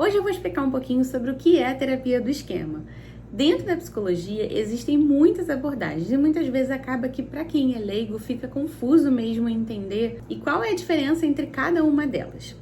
Hoje eu vou explicar um pouquinho sobre o que é a terapia do esquema. Dentro da psicologia existem muitas abordagens e muitas vezes acaba que para quem é leigo fica confuso mesmo entender e qual é a diferença entre cada uma delas.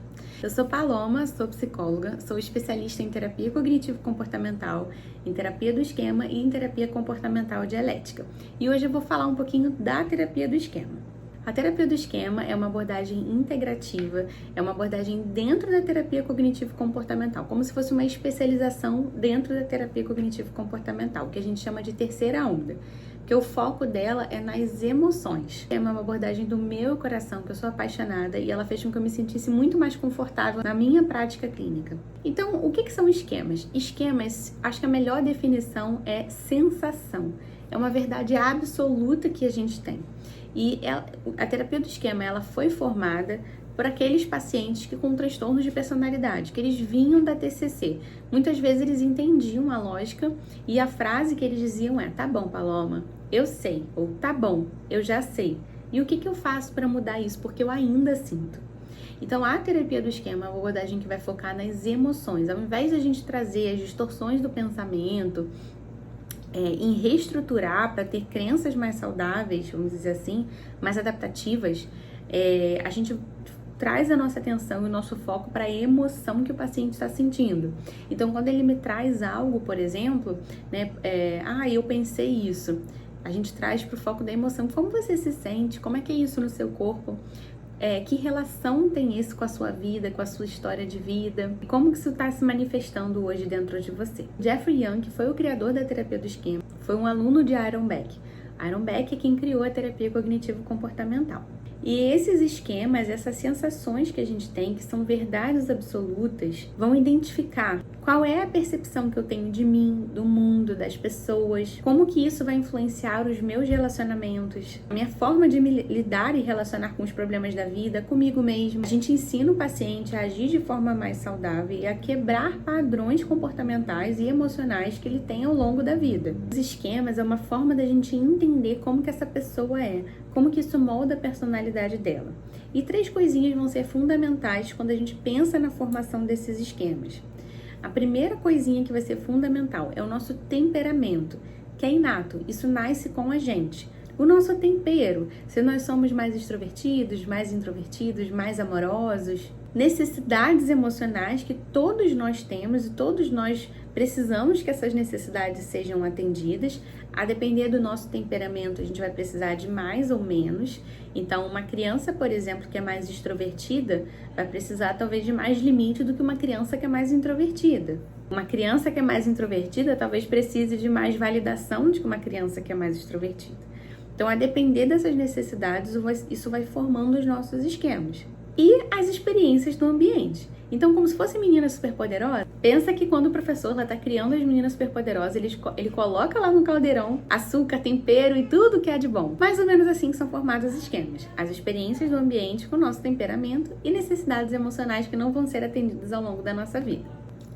Eu sou Paloma, sou psicóloga, sou especialista em terapia cognitivo-comportamental, em terapia do esquema e em terapia comportamental dialética. E hoje eu vou falar um pouquinho da terapia do esquema. A terapia do esquema é uma abordagem integrativa, é uma abordagem dentro da terapia cognitivo-comportamental, como se fosse uma especialização dentro da terapia cognitivo-comportamental, que a gente chama de terceira onda, porque o foco dela é nas emoções. É uma abordagem do meu coração, que eu sou apaixonada, e ela fez com que eu me sentisse muito mais confortável na minha prática clínica. Então, o que são esquemas? Esquemas, acho que a melhor definição é sensação. É uma verdade absoluta que a gente tem. E a terapia do esquema, ela foi formada por aqueles pacientes que com transtornos de personalidade, que eles vinham da TCC. Muitas vezes eles entendiam a lógica e a frase que eles diziam é: tá bom, Paloma, eu sei, ou tá bom, eu já sei. E o que eu faço para mudar isso? Porque eu ainda sinto. Então, a terapia do esquema é uma abordagem que vai focar nas emoções. Ao invés de a gente trazer as distorções do pensamento, em reestruturar para ter crenças mais saudáveis, vamos dizer assim, mais adaptativas, a gente traz a nossa atenção e o nosso foco para a emoção que o paciente está sentindo. Então, quando ele me traz algo, por exemplo, né, eu pensei isso, a gente traz para o foco da emoção. Como você se sente? Como é que é isso no seu corpo? Que relação tem isso com a sua vida, com a sua história de vida? E como que isso está se manifestando hoje dentro de você? Jeffrey Young, que foi o criador da terapia do esquema, foi um aluno de Aaron Beck. Aaron Beck é quem criou a terapia cognitivo-comportamental. E esses esquemas, essas sensações que a gente tem, que são verdades absolutas, vão identificar qual é a percepção que eu tenho de mim, do mundo, das pessoas, como que isso vai influenciar os meus relacionamentos, a minha forma de me lidar e relacionar com os problemas da vida, comigo mesmo. A gente ensina o paciente a agir de forma mais saudável e a quebrar padrões comportamentais e emocionais que ele tem ao longo da vida. Os esquemas é uma forma da gente entender como que essa pessoa é, como que isso molda a personalidade dela. E 3 coisinhas vão ser fundamentais quando a gente pensa na formação desses esquemas. A primeira coisinha que vai ser fundamental é o nosso temperamento, que é inato, isso nasce com a gente. O nosso tempero, se nós somos mais extrovertidos, mais introvertidos, mais amorosos, necessidades emocionais que todos nós temos e todos nós precisamos que essas necessidades sejam atendidas. A depender do nosso temperamento, a gente vai precisar de mais ou menos. Então, uma criança, por exemplo, que é mais extrovertida, vai precisar talvez de mais limite do que uma criança que é mais introvertida. Uma criança que é mais introvertida talvez precise de mais validação do que uma criança que é mais extrovertida. Então, a depender dessas necessidades, isso vai formando os nossos esquemas. E as experiências do ambiente. Então, como se fosse menina superpoderosa, pensa que quando o professor está criando as meninas superpoderosas, ele coloca lá no caldeirão açúcar, tempero e tudo que é de bom. Mais ou menos assim que são formados os esquemas. As experiências do ambiente com o nosso temperamento e necessidades emocionais que não vão ser atendidas ao longo da nossa vida.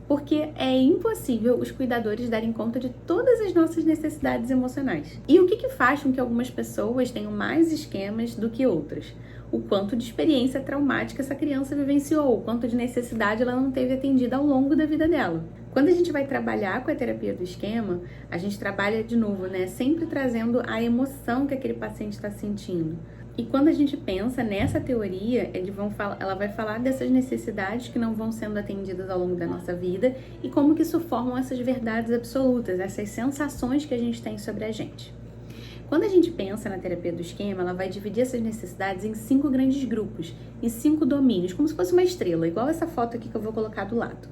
Porque é impossível os cuidadores darem conta de todas as nossas necessidades emocionais. E o que faz com que algumas pessoas tenham mais esquemas do que outras? O quanto de experiência traumática essa criança vivenciou, o quanto de necessidade ela não teve atendida ao longo da vida dela. Quando a gente vai trabalhar com a terapia do esquema, a gente trabalha de novo, sempre trazendo a emoção que aquele paciente está sentindo. E quando a gente pensa nessa teoria, ela vai falar dessas necessidades que não vão sendo atendidas ao longo da nossa vida e como que isso formam essas verdades absolutas, essas sensações que a gente tem sobre a gente. Quando a gente pensa na terapia do esquema, ela vai dividir essas necessidades em 5 grandes grupos, em 5 domínios, como se fosse uma estrela, igual essa foto aqui que eu vou colocar do lado.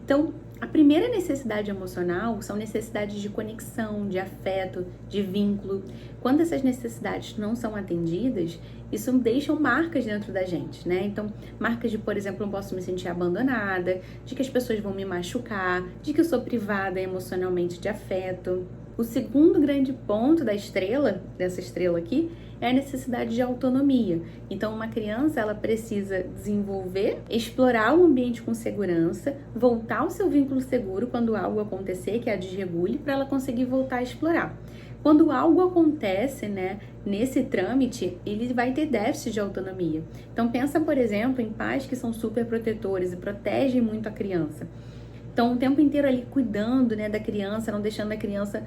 Então, a primeira necessidade emocional são necessidades de conexão, de afeto, de vínculo. Quando essas necessidades não são atendidas, isso deixa marcas dentro da gente, Então, marcas de, por exemplo, eu posso me sentir abandonada, de que as pessoas vão me machucar, de que eu sou privada emocionalmente de afeto. O segundo grande ponto dessa estrela aqui, é a necessidade de autonomia. Então, uma criança, ela precisa desenvolver, explorar o ambiente com segurança, voltar ao seu vínculo seguro quando algo acontecer, que é a desregule, para ela conseguir voltar a explorar. Quando algo acontece, né, nesse trâmite, ele vai ter déficit de autonomia. Então pensa, por exemplo, em pais que são super protetores e protegem muito a criança. Então o tempo inteiro ali cuidando, né, da criança, não deixando a criança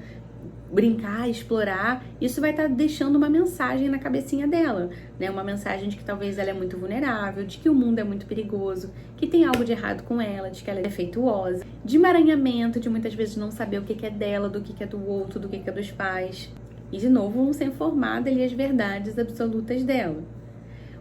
brincar, explorar, isso vai estar deixando uma mensagem na cabecinha dela, né? Uma mensagem de que talvez ela é muito vulnerável, de que o mundo é muito perigoso, que tem algo de errado com ela, de que ela é defeituosa, de emaranhamento, de muitas vezes não saber o que é dela, do que é do outro, do que é dos pais. E de novo vão ser formadas ali as verdades absolutas dela.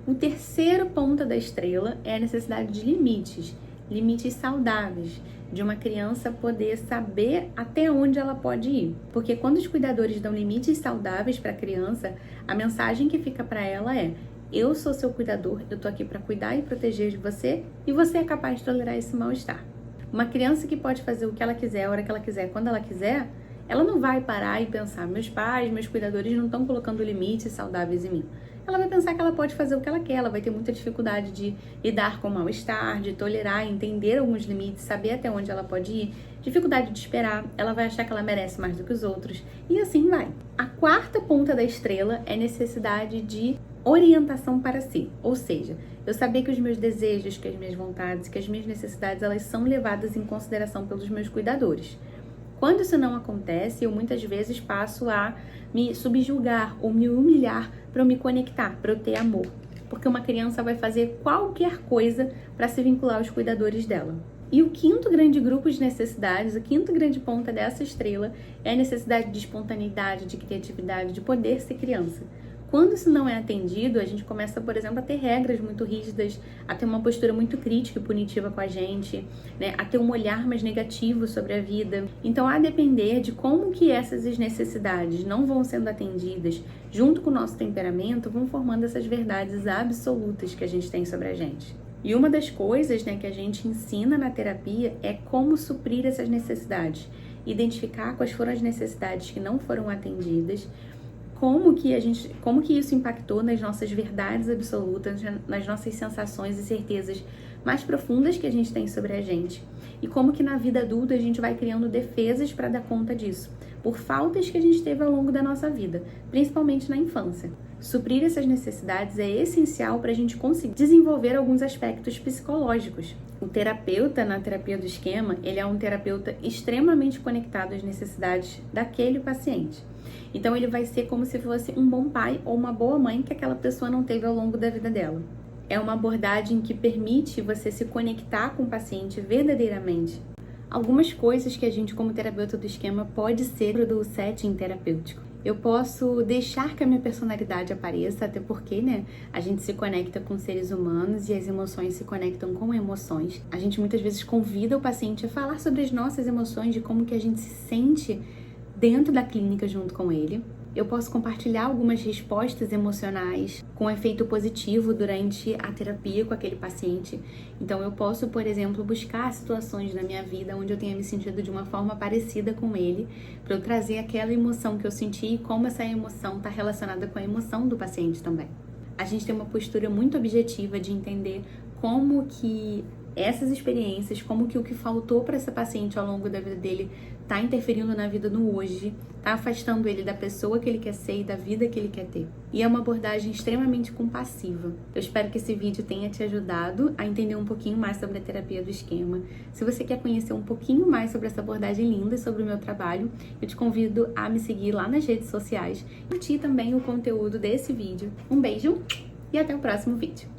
O terceiro ponto da estrela é a necessidade de limites, limites saudáveis, de uma criança poder saber até onde ela pode ir. Porque quando os cuidadores dão limites saudáveis para a criança, a mensagem que fica para ela é: eu sou seu cuidador, eu tô aqui para cuidar e proteger de você e você é capaz de tolerar esse mal-estar. Uma criança que pode fazer o que ela quiser, a hora que ela quiser, quando ela quiser, ela não vai parar e pensar: meus pais, meus cuidadores não estão colocando limites saudáveis em mim. Ela vai pensar que ela pode fazer o que ela quer, ela vai ter muita dificuldade de lidar com o mal-estar, de tolerar, entender alguns limites, saber até onde ela pode ir, dificuldade de esperar, ela vai achar que ela merece mais do que os outros, e assim vai. A quarta ponta da estrela é necessidade de orientação para si, ou seja, eu saber que os meus desejos, que as minhas vontades, que as minhas necessidades, elas são levadas em consideração pelos meus cuidadores. Quando isso não acontece, eu muitas vezes passo a me subjugar ou me humilhar para eu me conectar, para eu ter amor. Porque uma criança vai fazer qualquer coisa para se vincular aos cuidadores dela. E o quinto grande grupo de necessidades, a quinta grande ponta dessa estrela é a necessidade de espontaneidade, de criatividade, de poder ser criança. Quando isso não é atendido, a gente começa, por exemplo, a ter regras muito rígidas, a ter uma postura muito crítica e punitiva com a gente, né? A ter um olhar mais negativo sobre a vida. Então, a depender de como que essas necessidades não vão sendo atendidas, junto com o nosso temperamento, vão formando essas verdades absolutas que a gente tem sobre a gente. E uma das coisas, né, que a gente ensina na terapia é como suprir essas necessidades, identificar quais foram as necessidades que não foram atendidas, como que isso impactou nas nossas verdades absolutas, nas nossas sensações e certezas mais profundas que a gente tem sobre a gente. E como que na vida adulta a gente vai criando defesas para dar conta disso, por faltas que a gente teve ao longo da nossa vida, principalmente na infância. Suprir essas necessidades é essencial para a gente conseguir desenvolver alguns aspectos psicológicos. O terapeuta, na terapia do esquema, ele é um terapeuta extremamente conectado às necessidades daquele paciente. Então ele vai ser como se fosse um bom pai ou uma boa mãe que aquela pessoa não teve ao longo da vida dela. É uma abordagem que permite você se conectar com o paciente verdadeiramente. Algumas coisas que a gente, como terapeuta do esquema, pode ser do setting terapêutico. Eu posso deixar que a minha personalidade apareça, até porque, né, a gente se conecta com seres humanos e as emoções se conectam com emoções. A gente muitas vezes convida o paciente a falar sobre as nossas emoções, de como que a gente se sente dentro da clínica junto com ele. Eu posso compartilhar algumas respostas emocionais com efeito positivo durante a terapia com aquele paciente. Então eu posso, por exemplo, buscar situações na minha vida onde eu tenha me sentido de uma forma parecida com ele, para eu trazer aquela emoção que eu senti e como essa emoção está relacionada com a emoção do paciente também. A gente tem uma postura muito objetiva de entender como que essas experiências, como que o que faltou para essa paciente ao longo da vida dele tá interferindo na vida no hoje, tá afastando ele da pessoa que ele quer ser e da vida que ele quer ter. E é uma abordagem extremamente compassiva. Eu espero que esse vídeo tenha te ajudado a entender um pouquinho mais sobre a terapia do esquema. Se você quer conhecer um pouquinho mais sobre essa abordagem linda e sobre o meu trabalho, eu te convido a me seguir lá nas redes sociais e curtir também o conteúdo desse vídeo. Um beijo e até o próximo vídeo.